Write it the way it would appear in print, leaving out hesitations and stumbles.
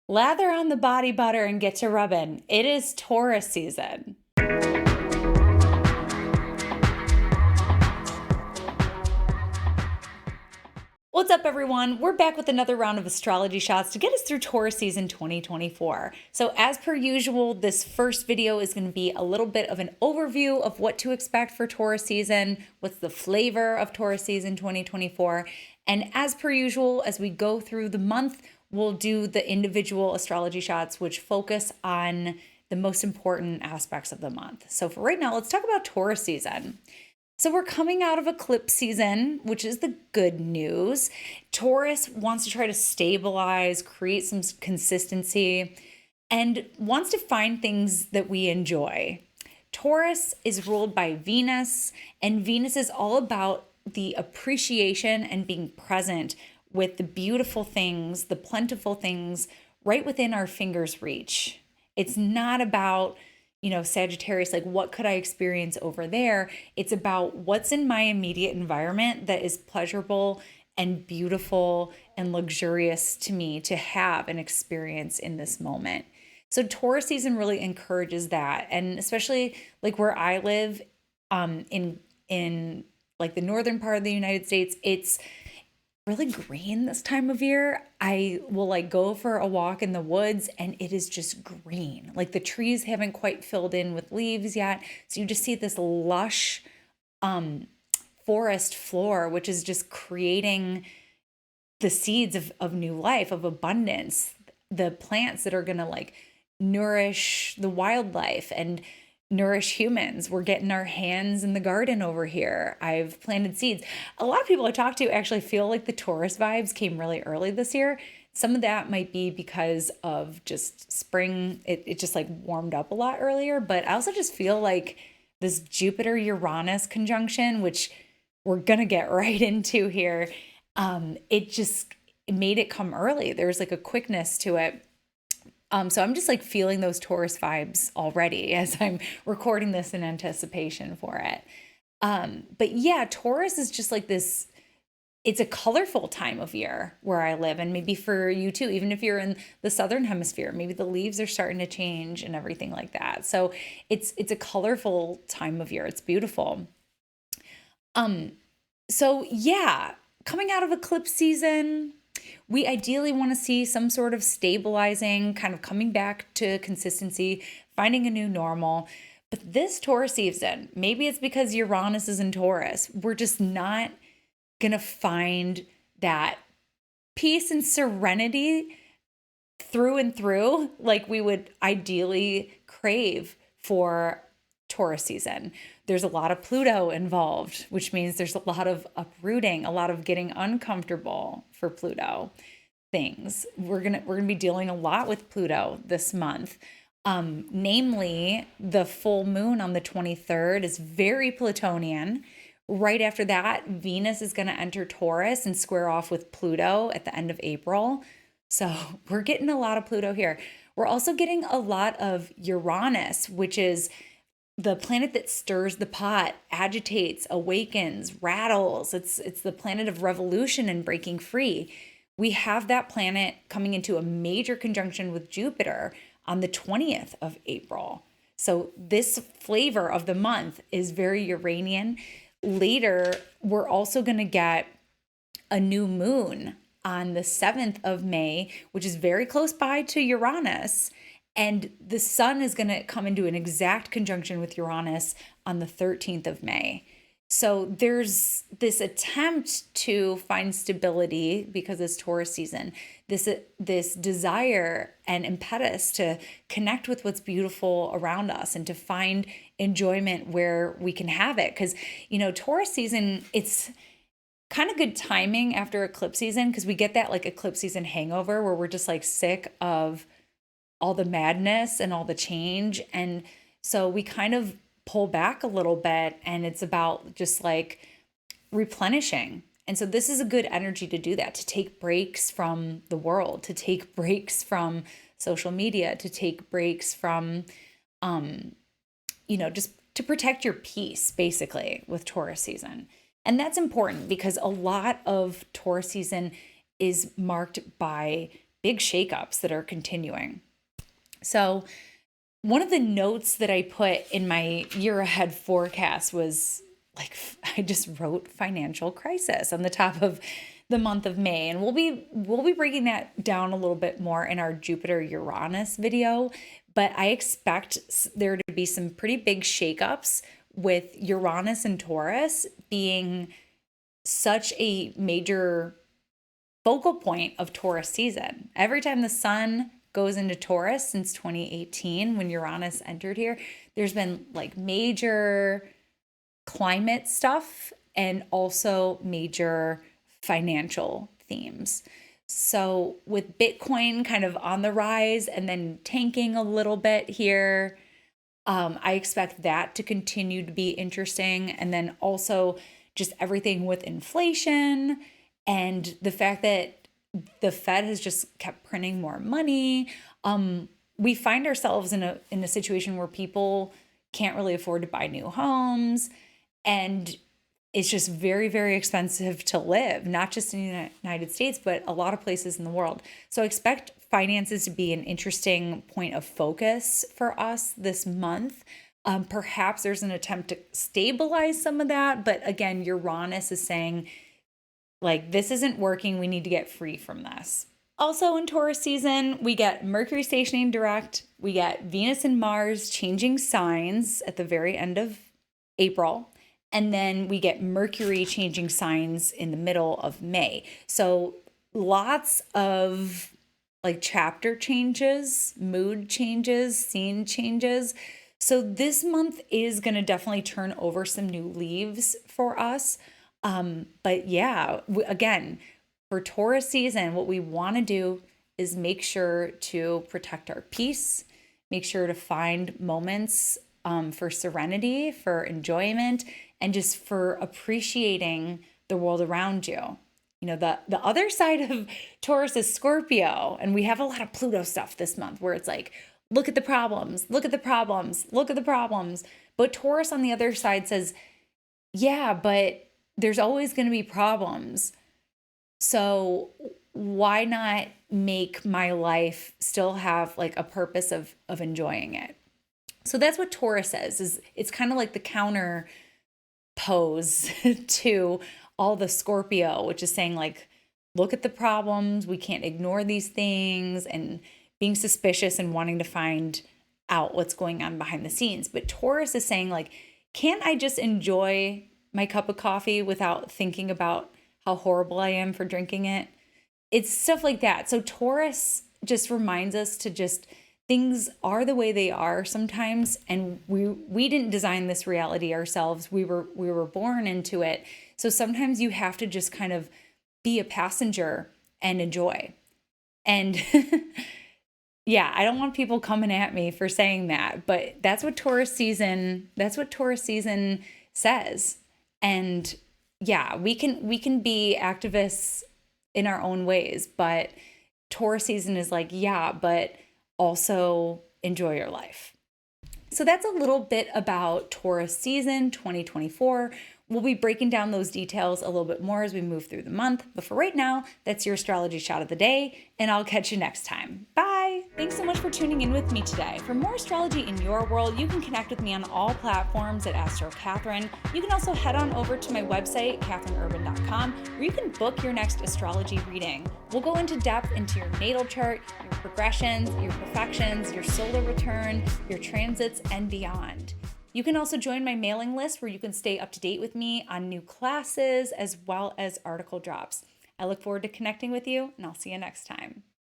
Lather on the body butter and get to rubbing. It is Taurus season. What's up, everyone? We're back with another round of astrology shots to get us through Taurus season 2024. So as per usual, this first video is going to be a little bit of an overview of what to expect for Taurus season, what's the flavor of Taurus season 2024. And as per usual, as we go through the month, we'll do the individual astrology shots, which focus on the most important aspects of the month. So for right now, let's talk about Taurus season. So we're coming out of eclipse season, which is the good news. Taurus wants to try to stabilize, create some consistency, and wants to find things that we enjoy. Taurus is ruled by Venus, and Venus is all about the appreciation and being present with the beautiful things, the plentiful things right within our fingers' reach. It's not about, Sagittarius, like what could I experience over there? It's about what's in my immediate environment that is pleasurable and beautiful and luxurious to me to have and experience in this moment. So Taurus season really encourages that. And especially like where I live, in like the northern part of the United States, it's really green this time of year. I will like go for a walk in the woods and it is just green. Like the trees haven't quite filled in with leaves yet. So you just see this lush forest floor, which is just creating the seeds of new life, of abundance, the plants that are going to like nourish the wildlife and nourish humans. We're getting our hands in the garden over here. I've planted seeds. A lot of people I talk to actually feel like the Taurus vibes came really early this year. Some of that might be because of just spring. It just like warmed up a lot earlier. But I also just feel like this Jupiter Uranus conjunction, which we're going to get right into here, it made it come early. There's like a quickness to it. So I'm just like feeling those Taurus vibes already as I'm recording this in anticipation for it. But yeah, Taurus is just like this, it's a colorful time of year where I live, and maybe for you too, even if you're in the southern hemisphere, maybe the leaves are starting to change and everything like that. So it's a colorful time of year. It's beautiful. So yeah, coming out of eclipse season, we ideally want to see some sort of stabilizing, kind of coming back to consistency, finding a new normal. But this Taurus season, maybe it's because Uranus is in Taurus, we're just not going to find that peace and serenity through and through like we would ideally crave for Taurus season. There's a lot of Pluto involved, which means there's a lot of uprooting, a lot of getting uncomfortable for Pluto things. We're gonna be dealing a lot with Pluto this month. Namely, the full moon on the 23rd is very Plutonian. Right after that, Venus is going to enter Taurus and square off with Pluto at the end of April. So we're getting a lot of Pluto here. We're also getting a lot of Uranus, which is the planet that stirs the pot, agitates, awakens, rattles. It's the planet of revolution and breaking free. We have that planet coming into a major conjunction with Jupiter on the 20th of April. So this flavor of the month is very Uranian. Later, we're also going to get a new moon on the 7th of May, which is very close by to Uranus. And the sun is going to come into an exact conjunction with Uranus on the 13th of May. So there's this attempt to find stability because it's Taurus season, this desire and impetus to connect with what's beautiful around us and to find enjoyment where we can have it. Because, Taurus season, it's kind of good timing after eclipse season because we get that like eclipse season hangover where we're just like sick of all the madness and all the change. And so we kind of pull back a little bit and it's about just like replenishing. And so this is a good energy to do that, to take breaks from the world, to take breaks from social media, to take breaks from, just to protect your peace basically with Taurus season. And that's important because a lot of Taurus season is marked by big shakeups that are continuing. So one of the notes that I put in my year ahead forecast was like, I just wrote financial crisis on the top of the month of May. And we'll be breaking that down a little bit more in our Jupiter Uranus video. But I expect there to be some pretty big shakeups with Uranus and Taurus being such a major focal point of Taurus season. Every time the sun goes into Taurus since 2018, when Uranus entered here, there's been like major climate stuff and also major financial themes. So with Bitcoin kind of on the rise and then tanking a little bit here, I expect that to continue to be interesting. And then also just everything with inflation and the fact that the Fed has just kept printing more money. We find ourselves in a situation where people can't really afford to buy new homes, and it's just very, very expensive to live, not just in the United States, but a lot of places in the world. So I expect finances to be an interesting point of focus for us this month. Perhaps there's an attempt to stabilize some of that, but again, Uranus is saying, like, this isn't working. We need to get free from this. Also in Taurus season, we get Mercury stationing direct. We get Venus and Mars changing signs at the very end of April. And then we get Mercury changing signs in the middle of May. So lots of like chapter changes, mood changes, scene changes. So this month is going to definitely turn over some new leaves for us. But yeah, again, for Taurus season, what we want to do is make sure to protect our peace, make sure to find moments for serenity, for enjoyment, and just for appreciating the world around you. You know, the other side of Taurus is Scorpio, and we have a lot of Pluto stuff this month where it's like, look at the problems, look at the problems, look at the problems. But Taurus on the other side says, yeah, but there's always going to be problems. So why not make my life still have like a purpose of enjoying it? So that's what Taurus says, is it's kind of like the counter pose to all the Scorpio, which is saying like, look at the problems. We can't ignore these things, and being suspicious and wanting to find out what's going on behind the scenes. But Taurus is saying like, can't I just enjoy my cup of coffee without thinking about how horrible I am for drinking it? It's stuff like that. So Taurus just reminds us to just, things are the way they are sometimes, and we didn't design this reality ourselves. We were born into it. So sometimes you have to just kind of be a passenger and enjoy. And yeah, I don't want people coming at me for saying that, but that's what Taurus season says. And yeah, we can be activists in our own ways, but Taurus season is like, yeah, but also enjoy your life. So that's a little bit about Taurus season 2024. We'll be breaking down those details a little bit more as we move through the month. But for right now, that's your astrology shot of the day, and I'll catch you next time. Bye. Thanks so much for tuning in with me today. For more astrology in your world, you can connect with me on all platforms at Astro Catherine. You can also head on over to my website, catherineurban.com, where you can book your next astrology reading. We'll go into depth into your natal chart, your progressions, your profections, your solar return, your transits, and beyond. You can also join my mailing list where you can stay up to date with me on new classes as well as article drops. I look forward to connecting with you, and I'll see you next time.